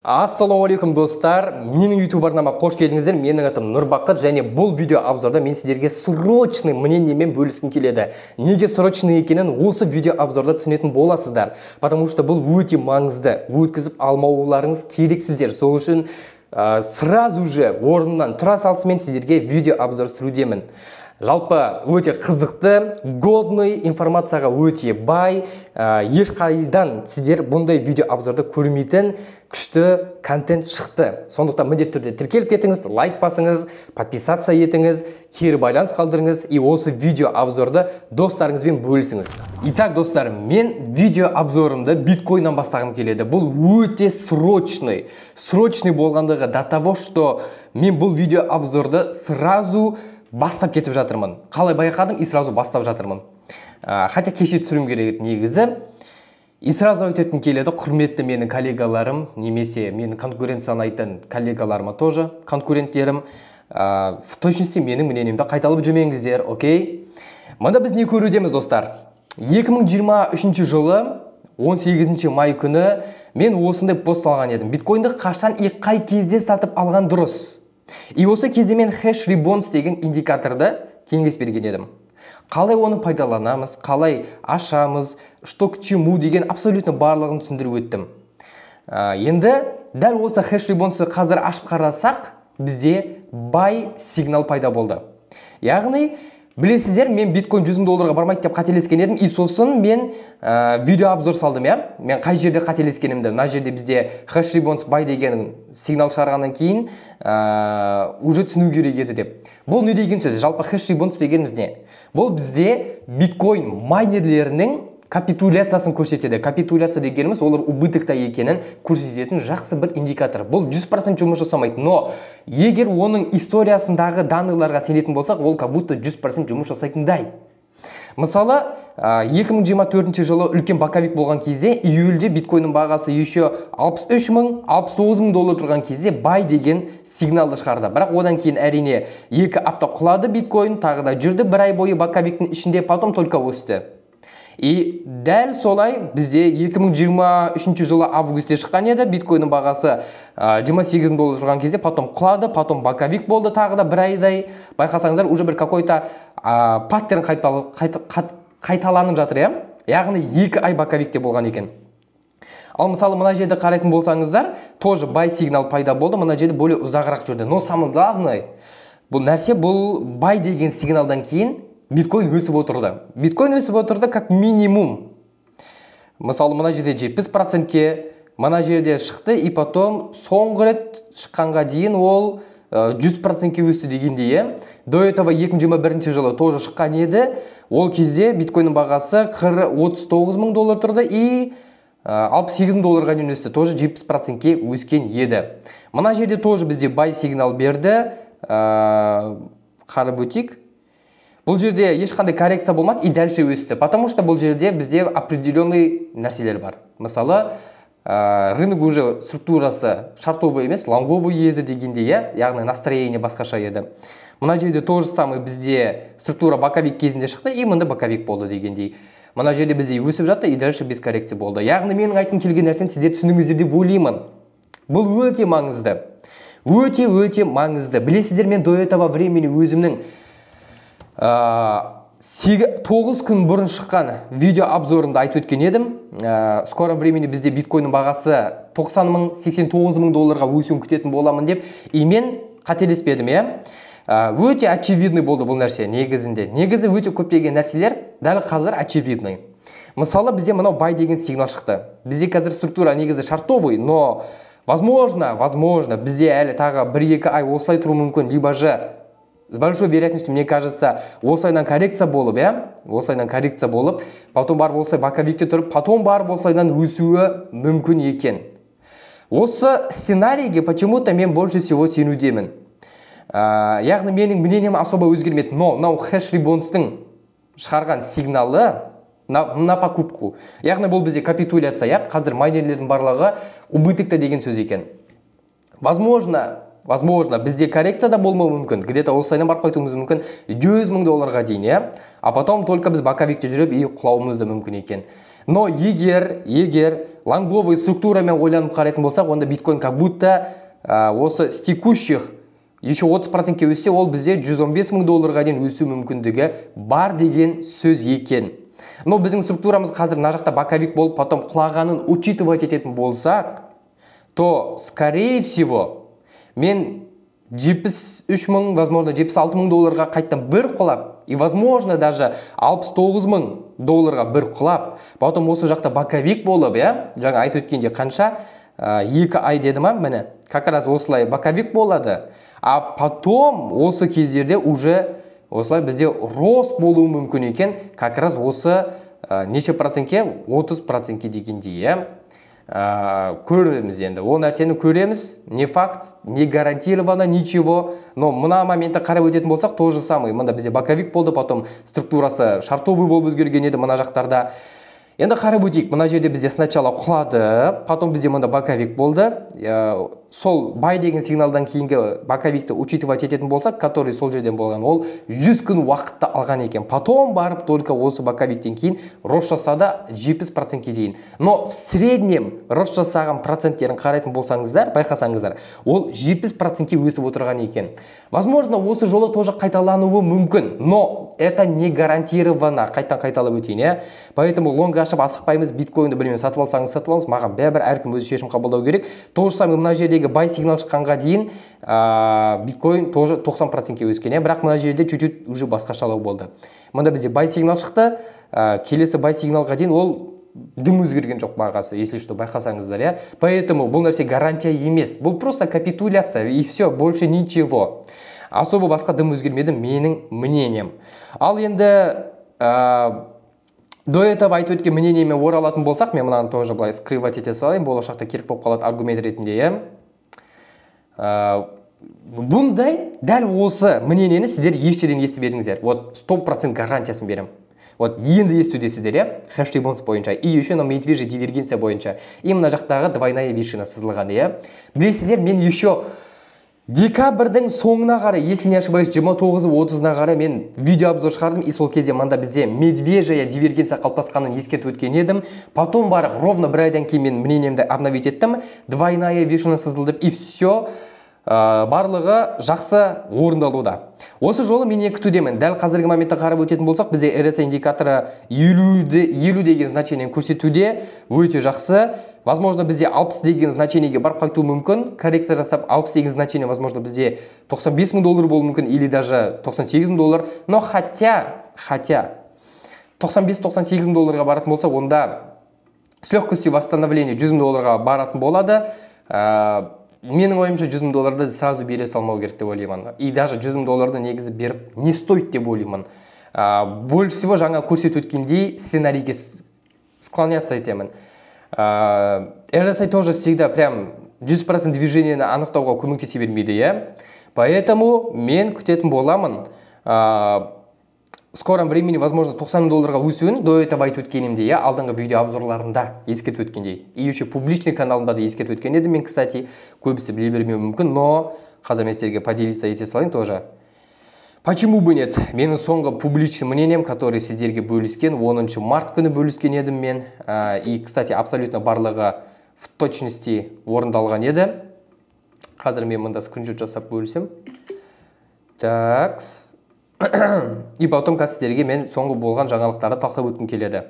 Ассалаумағалейкум достар, менің YouTube арнама қош келдіңіздер. Менің атым Нұрбақыт және бұл видео обзорда мен сіздерге срочный мнениемен бөліскім келеді. Неге срочный екенін осы видео обзорда түсінетін боласыздар. Потому что бұл өте маңызды. Өткізіп алмауларыңыз керек сіздер. Сол үшін сразу же орнынан тұра салысымен сіздерге видео обзор сүрудемін. Жалпы өте қызықты, годный, информацияға өте бай, ешқайдан сіздер бұндай видео обзорды көрмейтін күшті контент шықты. Сондықтан міндетті түрде тіркеліп кетіңіз, лайк басыңыз, подписация етіңіз, кері байланыс қалдырыңыз, и осы видео обзорды достарыңызбен бөлісіңіз. Итак, достар, мен видео обзорымды биткоиннан бастағым келеді. Бұл өте срочный. Срочный болғандығы до того, что мен бұл видео обзорды сразу бастап кетіп жатырмын. Қалай байқадым и сразу бастап жатырмын. Хотя кеше түсірім керек негізі. И сразу айтатын келеді, құрметті менің коллегаларым, немесе менің конкуренцияны айтын коллегаларыма тоже, конкуренттерім, в точности менің мнениемді қайталып жүрмеңіздер, окей? Мұнда біз не көрудеміз, достар? 2023 жылы 18 май күні мен осындай пост алған едім. Биткоинді қашан и қай кезде сатып алған дұрыс? И осы кезде мен хэш ребонс деген индикаторды кеңес берген едім. Қалай оны пайдаланамыз, қалай ашамыз, что к чему деген абсолютно барлығын түсіндіріп өттім. Енді дәл осы хэш ребонсты қазір ашып қарасақ, бізде бай сигнал пайда болды. Яғни, білесіздер, мен биткоин $100,000 бармайды деп қателескен едім, и сосын мен видео обзор салдым, я? Мен қай жерде қателескенімді, мына жерде бізде хэш ребонс бай деген сигнал шығарғаннан кейін уже түсіну керек еді деп. Бұл не деген сөз? Жалпы хэш ребонс дегеніміз не? Бұл бізде биткоин майнерлерінің капитуляциясын көрсетеді. Капитуляция дегеніміз олар убытықта екенін көрсететін жақсы бір индикатор. Бұл 100% жұмыс жасамайды, но егер оның историясындағы даныларға сенетін болсақ, ол как будто 100% жұмыс жасайтындай. Мысалы, 2024 жылы үлкен баковик болған кезде, июльде биткоинның бағасы еще 63 мың, 69 мың доллар тұрған кезде бай деген сигналды шығарды. Бірақ одан кейін әрине 2 апта құлады биткоин, тағы да жүрді 1 ай бойы баковиктің ішінде, потом только өсті. И дәл солай бізде 2023 жылы августте шыққан еді, биткоинның бағасы 28 мың доллар тұрған кезде, потом құлады, потом баковик болды тағы да 1 айдай. Байқасаңыздар, уже бір какой-то паттерн қайталанып жатыр, я? Яғни 2 ай баковикте болған екен. Ал мысалы мына жерде қарайтын болсаңыздар, тоже бай сигнал пайда болды, мына жерде более ұзағырақ жүрді. Но самое главное, бұл нәрсе, бұл бай деген сигналдан кейін биткоин өсіп отырды. Биткоин өсіп отырды как минимум. Мысалы мына жерде 70%-ке, мына жерде шықты, и потом соңғы рет шыққанға дейін ол 100%-ке өсті дегендей. До этого 2021 жылы тоже шыққан еді. Ол кезде биткоинның бағасы 39 мың доллар тұрды и 68 мың долларға дейін өсті. Тоже 70%-ке өскен еді. Мына жерде тоже бізде бай сигнал берді. Қарап өтейік. Бұл жерде ешқандай коррекция болмады и дальше өсті. Потому что бұл жерде бізде определенный нәрселер бар. Мысалы, рынок уже структурасы шартовый емес, лонговый еді дегенде, яғни настроение басқаша еді. Мына жерде тоже самый бізде структура баковик кезінде шықты, и мында баковик болды дегендей. Мына жерде бізде өсіп жатты, и дальше без коррекция болды. Яғни менің айтқым келген нәрсені сіздер түсініңіздер деп ойлаймын. Бұл өте маңызды. Өте маңызды. Білесіздер, мен до этого времени өзімнің 9 күн бұрын шыққан видео обзорымды айтып өткен едім. Скором времени бізде биткоинның бағасы 90 мың, 89 мың долларға өсуін күтетін боламын деп. И мен қателеспедім, я? Өте очевидный болды бұл нәрсе негізінде. Негізі өте көптеген нәрселер дәл қазір очевидный. Мысалы, бізде мынау бай деген сигнал шықты. Бізде қазір структура негізі шартовый, но возможно, бізде әлі тағы 1-2 ай осылай тұру мүмкін, либо же с большой вероятностью, мне кажется, осылайдан коррекция болып, я? Осылайдан коррекция болып, потом барып осылай баковикте тұрып, потом барып осылайдан өсуі мүмкін екен. Осы сценарийге почему-то мен больше всего сенудемін. Яғни менің мнением особо өзгермеді, но мынау хэш ребонстың шығарған сигналы на покупку. Яғни бұл бізде капитуляция, я? Қазір майнерлердің барлығы убытықта деген сөз екен. Возможно, бізде коррекция да болмауы мүмкін. Где-то осылайдан барып қайтуымыз мүмкін 100 мың долларға дейін, я? А потом только біз баковикте жүріп и құлауымыз да мүмкін екен. Но егер лонговый структурамен ойланып қарайтын болсақ, онда биткоин как будто осы с текущих еще 30%-ке өссе, ол бізде $115,000 дейін өсу мүмкіндігі бар деген сөз екен. Но біздің структурамыз қазір мына жақта боковик болып, потом құлағанын учитывать ететін болсақ, то скорее всего мен 73 мың, возможно $76,000 қайттан бір құлап, и возможно даже $69,000 бір құлап, потом осы жақта боковик болып, жаңа айтып өткенде қанша 2 ай деді ма, міне как раз осылай боковик болады, а потом осы кездерде уже осылай бізде рост болуы мүмкін екен, как раз осы неше процентке, 30%-ке дегендей, көреміз енді. Ол нәрсені көреміз, не факт, не гарантировано, ничего. Но мына моментті қарап өтетін болсақ, то же самый. Мында бізде боковик болды, потом структурасы шартовый болып өзгерген еді мына жақтарда. Енді қарап өтейік, мына жерде бізде сначала құлады, потом бізде мында боковик болды. Сол бай деген сигналдан кейінгі боковикті учитывать ететін болсақ, который сол жерден болған, ол 100 күн уақытты алған екен. Потом барып только осы боковиктен кейін рост жасады 70%-ке дейін. Но в среднем рост жасаған проценттерін қарайтын болсаңыздар, байқасаңыздар, ол 70%-ке өсіп отырған екен. Возможно, осы жолы тоже қайталануы мүмкін, но это не гарантировано. Қайталап өтейін, Поэтому лонг ашып асықпаймыз, биткоинді білмеймін, сатып алсаңыз, маған бәрібір әркім өзі шешім қабылдау керек. То же самое мына жердегі бай сигнал шыққанға дейін биткоин тоже 90%-ке өскен, бірақ мына жерде чуть-чуть уже басқашалау болды. Мында бізде бай сигнал шықты, келесі бай сигналға дейін ол дым өзгерген жоқ бағасы, если что байқасаңыздар, Поэтому бұл нәрсе гарантия емес, бұл просто капитуляция и все, больше ничего. Особо басқа дым өзгермеді менің мнением. Ал енді до этого айтып өткен мнениеме оралатын болсақ, мен мынаны тоже былай скрывать ете салайын, болашақта керек болып қалады аргумент ретінде, Бұндай дәл осы мнениені сіздер ештерден естіп едіңіздер. Вот 100% гарантиясын берем. Вот енді естудесіздер, хэштег бонус бойынша, и еще на медвежья дивергенция бойынша. И мына жақтағы двойная вершина сызылған, Білесіздер, мен еще декабрьдің соңына қарай, если не ошибаюсь, 29-30-на қарай мен видео обзор шығардым, и сол кезде мында бізде медвежья дивергенция қалыптасқанын ескертіп өткен едім. Потом барып, ровно бір айдан кейін мен мнениемді обновить еттім, двойная вершина сызылды, и все барлығы жақсы орындалуда. Осы жолы мен не күтудемін? Дәл қазіргі моментте қарап өтетін болсақ, бізде RSI индикаторы 50 деген значениені көрсетуде өте жақсы. Возможно, бізде 60 деген значениеге барып қайтуы мүмкін. Коррекция жасап 60 деген значение, возможно, бізде $95,000 болуы мүмкін, или даже $98,000. Но хотя $95-98,000 баратын болса, онда с легкостью восстановления $100,000 баратын болады. Менің ойымша $100,000 сразу бере салмау керек деп ойлаймын. И даже $100,000 негізі беріп не стоит деп ойлаймын. Больше всего жаңа көрсетіп өткендей сценарийге склоняться етемін. RSI тоже всегда прям 100% движениені анықтауға көмектесе бермейді, Поэтому мен күтетін боламын. В скором времени, возможно, $90,000 өсуін до этого айтып өткенімде, алдыңғы видео обзорларында ескертіп өткендей. И еще публичный каналымда да ескертіп өткен едім мен, кстати, көбісі біле бермеуі мүмкін, но қазір мен сіздерге поделиться ете салайын тоже. Почему бы нет? Менің соңғы публичный мнением, который сіздерге бөліскен, 10 март күні бөліскен едім мен. И, кстати, абсолютно барлығы в точности орындалған еді. Қазір мен мында скриншот жасап бөлісем. Так. И потом сіздерге мен соңғы болған жаңалықтарды талқылап өткім келеді.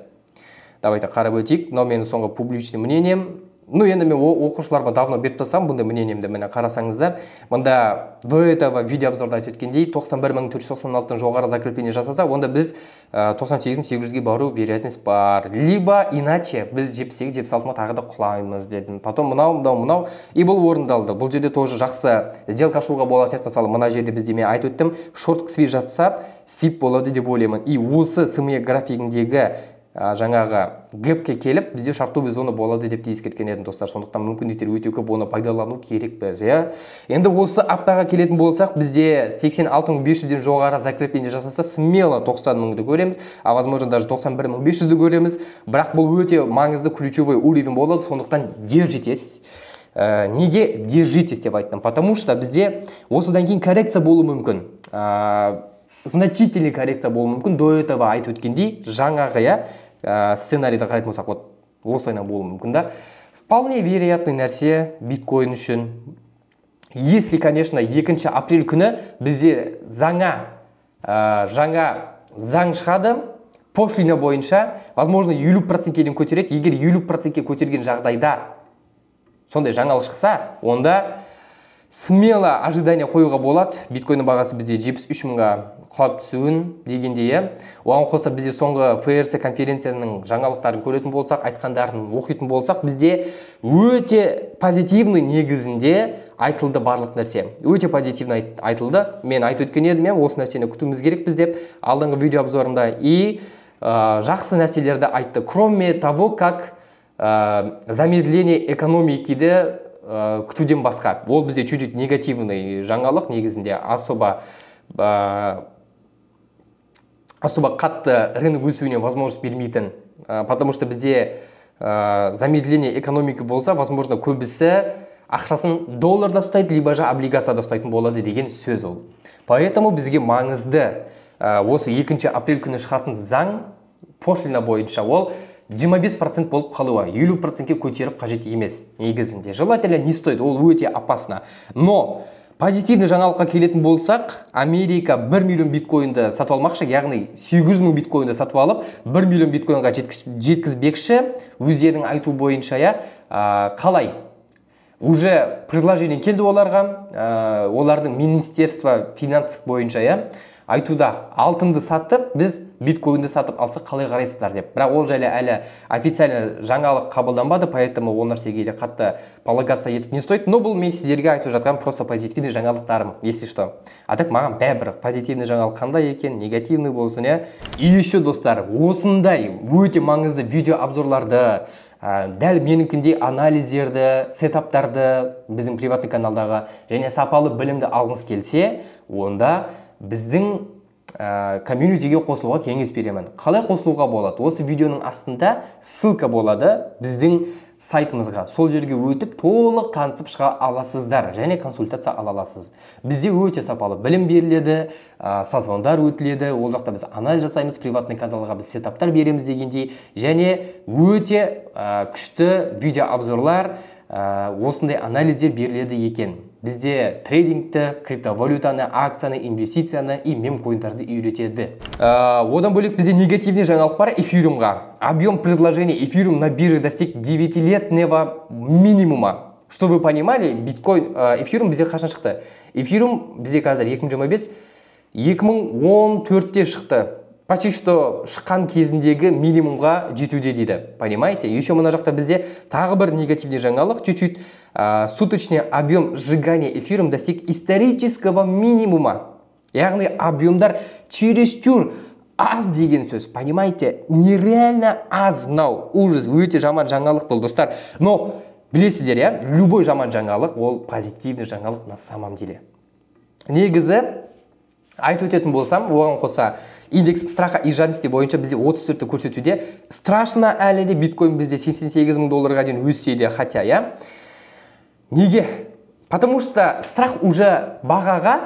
Давайте қарап өтейік. Но менің соңғы публичный мнением. Ну, енді мен оқушыларға давно беріп тастам бұндай мнениемді, мені қарасаңыздар. Мұнда до этого видео обзорда айтып өткендей 91.496-тың жоғары закрепление жасаса, онда біз 98.800-ге бару вероятность бар. Либо иначе біз 78-76-ма тағы да құлаймыз дедім. Потом мынау, и бұл орындалды. Бұл жерде тоже жақсы сделка ашуға болады. Мысалы, мына жерде бізде мен айтып өттім, шорт свип жасап, свип болады деп ойлаймын. И осы СМЕ графигіндегі жаңағы гэпке келіп, бізде шартовый зона болады деп ескерткен едім, достар. Сондықтан мүмкіндіктер өте көп, оны пайдалану керек біз, Енді осы аптаға келетін болсақ, бізде 86.500-ден жоғары закрепление жасаса, смело 90.000-ді көреміз, а возможно даже 91.500-ді көреміз. Бірақ бұл өте маңызды ключевой уровень болады, сондықтан держитесь. Неге держитесь деп айттым? Потому что бізде осыдан кейін коррекция болуы мүмкін. Значительный коррекция болуы мүмкін. До этого айтып өткендей, жаңағы сценарийді қарайтын болсақ, вот осылайынан болуы мүмкін да. Вполне вероятный нәрсе биткоин үшін. Если, конечно, 2 апрель күні бізде жаңа заң шығады, пошлина бойынша, возможно, 50%-ке дейін көтереді. Егер 50%-ке көтерген жағдайда сондай жаңалық шықса, онда смело ожидание қоюға болады. Биткойнның бағасы бізде 73 мыңға құлап түсуін дегенде. Оған қоса бізде соңғы ФРС конференцияның жаңалықтарын көретін болсақ, айтқандарын оқитын болсақ, бізде өте позитивный негізінде айтылды барлық нәрсе. Өте позитивный айтылды. Мен айтып өткен едім, осы нәрсені күтуіміз керекпіз деп алдыңғы видео обзорымда, и жақсы нәрселерді айтты. Кроме того, как замедление экономикиді күтуден басқа. Ол бізде чуть-чуть негативный жаңалық, негізінде особо қатты рынок өсуіне возможность бермейтін. Потому что бізде замедление экономики болса, возможно, көбісі ақшасын долларда ұстайды, либо же облигацияда ұстайтын болады деген сөз ол. Поэтому бізге маңызды осы 2 апрель күні шығатын заң пошлина бойынша ол 25% болып қалуы, 50%-ке көтеріп қажет емес негізінде. Желательно не стоит, ол өте опасно. Но позитивный жаңалыққа келетін болсақ, Америка 1 миллион биткоинді сатып алмақшы, яғни 800 мың биткоинді сатып алып, 1 миллион биткоинға жеткізбекші, өздерінің айту бойынша. Қалай? Уже предложение келді оларға, олардың Министерство финансов бойынша айтуда алтынды сатып, біз биткоинді сатып алсақ қалай қарайсыздар деп. Бірақ ол жайлы әлі официально жаңалық қабылданбады, поэтому ол нәрсеге де қатты полагаться етіп не стоит. Но бұл мен сіздерге айтып жатқан просто позитивный жаңалықтарым, если что. А так маған бәрібір позитивный жаңалық қандай екен, негативный болсын, И еще достар, осындай өте маңызды видео обзорларды, дәл менікіндей анализдерді, сетаптарды біздің приватный каналдағы және сапалы білімді алғыңыз келсе, онда біздің комьюнитиге қосылуға кеңес беремін. Қалай қосылуға болады? Осы видеоның астында ссылка болады біздің сайтымызға. Сол жерге өтіп, толық танысып шыға аласыздар және консультация ала аласыз. Бізде өте сапалы білім беріледі, созвондар өтіледі, ол жақта біз анализ жасаймыз, приватный каналға біз сетаптар береміз дегендей, және өте күшті видео обзорлар, осындай анализдер беріледі екен. Бізде трейдингті, криптовалютаны, акцияны, инвестицияны и мемкоиндарды үйретеді. Одан бөлек бізде негативный жаңалық бар эфириумға. Объем предложения эфириум на бирже достиг 9-летнего минимума. Что вы понимали, биткоин, эфириум бізде қашан шықты? Эфириум бізде қазір 2025, 2014-те шықты. Почти что шыққан кезіндегі минимумға жетуде дейді. Понимаете? Еще мына жақта бізде тағы бір негативный жаңалық, чуть-чуть суточный объем сжигания эфириум достиг исторического минимума. Яғни объемдар чересчур аз деген сөз. Понимаете? Нереально аз. Мынау ужас, өте жаман жаңалық бұл, достар. Но білесіздер, любой жаман жаңалық ол позитивный жаңалық на самом деле. Негізі айтып өтетін болсам, оған қоса индекс страха и жадности бойынша бізде 34-ті көрсетуде. Страшно әлі де биткоин бізде 88 мың долларға дейін өссе де, хотя, Неге? Потому что страх уже бағаға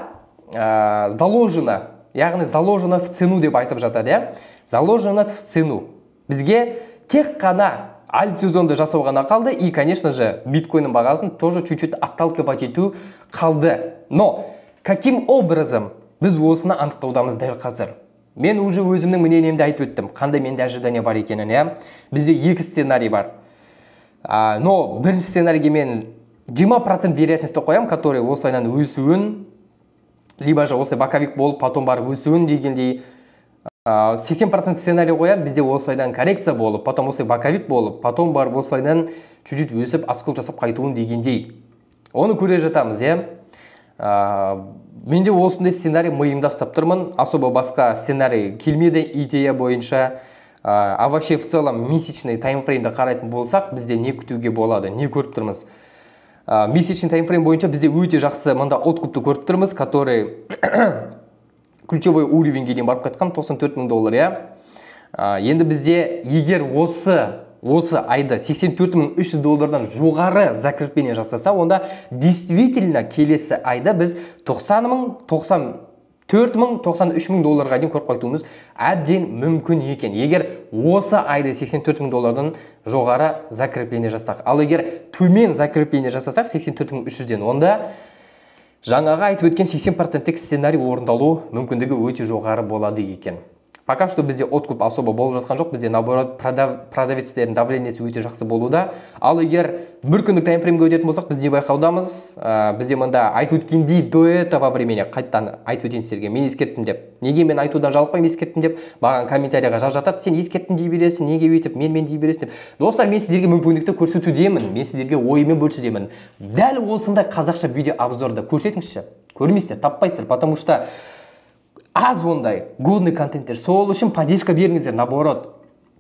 заложено, яғни заложено в цену деп айтып жатады, заложено в цену. Бізге тек қана альт-сезонды жасау ғана қалды, и, конечно же, биткоинның бағасын тоже чуть-чуть отталкивать ету қалды. Но каким образом біз осыны анықтаудамыз дәл қазір? Мен уже өзімнің мнениемді айтып өттім, қандай менде ожидание бар екенін. Бізде 2 сценарий бар. Но бірінші сценарийге мен 20% вероятностьті қоям, который осылайынан өсуін, либо же осылай боковик болып, потом барып өсуін дегендей. 80% сценарий қоям, бізде осылайдан коррекция болып, потом осылай боковик болып, потом барып осылайдан чуть-чуть өсіп, отскок жасап қайтуын дегендей. Оны көре жатамыз, Менде осындай сценарий миымда ұстап тұрмын. Особо басқа сценарий келмеді идея бойынша. А вообще в целом месячный таймфреймді қарайтын болсақ, бізде не күтуге болады, не көріп тұрмыз. Месячный таймфрейм бойынша бізде өте жақсы мында откупты көріп тұрмыз, который ключевой уровеньге дейін барып қайтқан 94 мың доллар, Енді бізде егер осы айда 84.300 доллардан жоғары закрепление жасаса, онда действительно келесі айда біз 90 $40,000-$93,000 дейін көріп қайтуымыз әбден мүмкін екен. Егер осы айда $84,000 жоғары закрепление жасақ. Ал егер төмен закрепление жасасақ 84,300-ден, онда жаңағы айтып өткен 80%-тік сценарий орындалу мүмкіндігі өте жоғары болады екен. Пока что бізде откуп особо болып жатқан жоқ, бізде наоборот продавецтердің давлениесі өте жақсы болуда. Ал егер бір күндік таймфреймге өтетін болсақ, бізде байқаудамыз, бізде мында айтып өткендей до этого времени қайттан айтып өтейін сіздерге, мен ескерттім деп. Неге мен айтудан жалықпаймын ескерттім деп, маған комментарияға жазып жатады, сен ескерттім дей бересің, неге өйтіп, мен дей бересің деп. Достар, мен сіздерге мүмкіндікті көрсетудемін, мен сіздерге ойымен бөлісудемін. Дәл осындай қазақша видео обзорды көрсетіңізші. Көрмейсіздер, таппайсыздар, потому что аз ондай годный контенттер. Сол үшін поддержка беріңіздер, наоборот.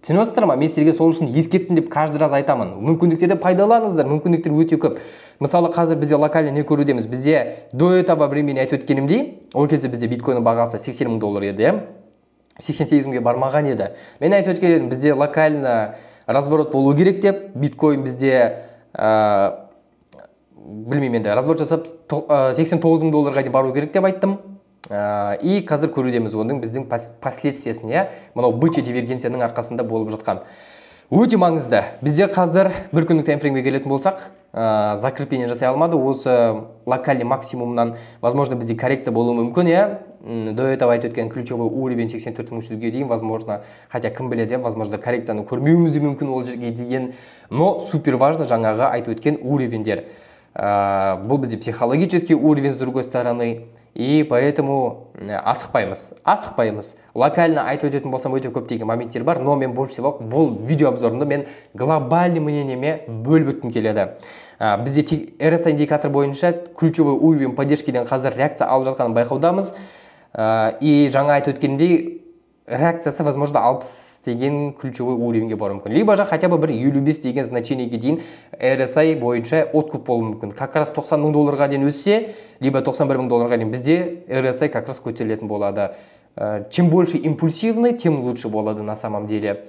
Түсінесіздер ма? Мен сіздерге сол үшін ескерттім деп каждый раз айтамын. Мүмкіндіктерді пайдаланыңыздар, мүмкіндіктер өте көп. Мысалы, қазір бізде локально не көрудеміз? Бізде до этого времени айтып өткенімдей, ол кезде бізде биткойнның бағасы $80,000 еді, 88-ге бармаған еді. Мен айтып өткенім, бізде локально разворот болу керек деп, биткойн бізде білмеймін енді, разворот жасап $89,000 дейін бару керек деп айттым. И қазір көрудеміз оның біздің последствиясын, мынау бычий дивергенцияның арқасында болып жатқан. Өте маңызды. Бізде қазір бір күндік таймфреймге келетін болсақ, закрепление жасай алмады. Осы локальный максимумнан, возможно, бізде коррекция болуы мүмкін, до этого айтып өткен ключевой уровень 84,300-ге дейін, возможно, хотя кім біледі, возможно, коррекцияны көрмеуіміз де мүмкін ол жерге деген, но супер важно жаңағы айтып өткен уровендер. Бұл бізде психологический уровень с другой стороны, и поэтому асықпаймыз. Локально айтып өтетін болсам өте көптеген моменттер бар, но мен больше всего бұл видео обзорында мен глобальный мнениеме бөліп өткім келеді. Бізде RSI индикатор бойынша ключевой уровень поддержкиден қазір реакция алып жатқанын байқаудамыз, и жаңа айтып өткендей реакциясы, возможно, 60 деген ключевой уровеньге бару мүмкін. Либо же хотя бы бір 55 деген значениеге дейін RSI бойынша откуп болу мүмкін. Как раз $90,000 дейін өссе, либо $91,000 дейін бізде RSI как раз көтерілетін болады. Чем больше импульсивный, тем лучше болады на самом деле.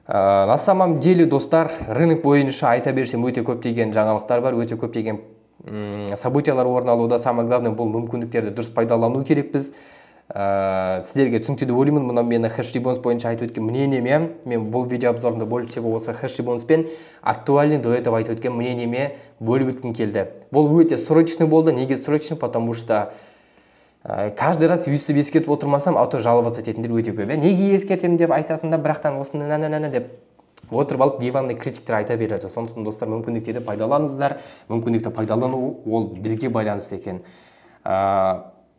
На самом деле, достар, рынок бойынша айта берсем өте көптеген жаңалықтар бар, өте көптеген событиялар орын алуда. Самое главное, бұл мүмкіндіктерді дұрыс пайдалану керекпіз. Сіздерге түсінікті деп ойлаймын. Мұнан мені хэш-ребонс бойынша айтып өткен мнениеме, мен бұл видео обзорында бөліп всего осы хэш-ребонспен актуальный до этого айтып өткен мнениеме бөліп өткім келді. Бұл өте срочный болды. Неге срочный? Потому что каждый раз өйстіп ескертіп отырмасам, ауто жаловаться ететіндер өте көп. Неге ескертемін деп айтасың да, бірақтан осыны нәнә деп отырып алып диванный критиктер айта береді. Сондықтан достар, мүмкіндіктерді пайдаланыңыздар. Мүмкіндікті пайдалану ол бізге байланысты екен.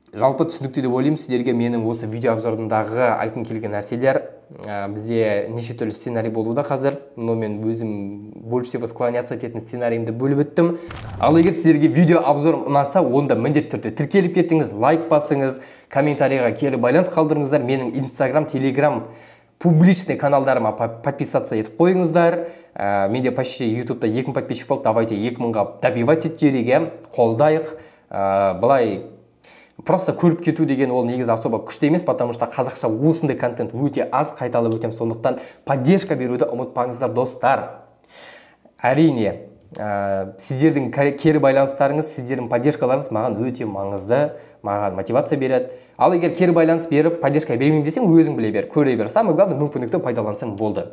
Жалпы түсінікті деп ойлаймын. Сіздерге менің осы видео обзорындағы айтқым келген нәрселер, бізде неше түрлі сценарий болуда қазір, но мен өзім больше всего склоняться ететін сценарийімді бөліп өттім. Ал егер сіздерге видео обзорым ұнаса, онда міндетті түрде тіркеліп кеттіңіз, лайк басыңыз, комментарийға келіп байланыс қалдырыңыздар. Менің Instagram, Telegram публичный каналдарыма подписаться етіп қойыңыздар. Менде почти YouTube'да 2000 подписчик болды. Давайте 2000-ға добивать еттереге қолдайық. Былай просто көріп кету деген ол негізі особо күшті емес, потому что қазақша осындай контент өте аз, қайталап өтем. Сондықтан поддержка беруді ұмытпаңыздар, достар. Әрине, сіздердің кері байланыстарыңыз, сіздердің поддержкаларыңыз маған өте маңызды, маған мотивация береді. Ал егер кері байланыс беріп, поддержка бермеймін десең, өзің біле бер, көре бер. Самое главное, мүмкіндікті пайдалансаң болды.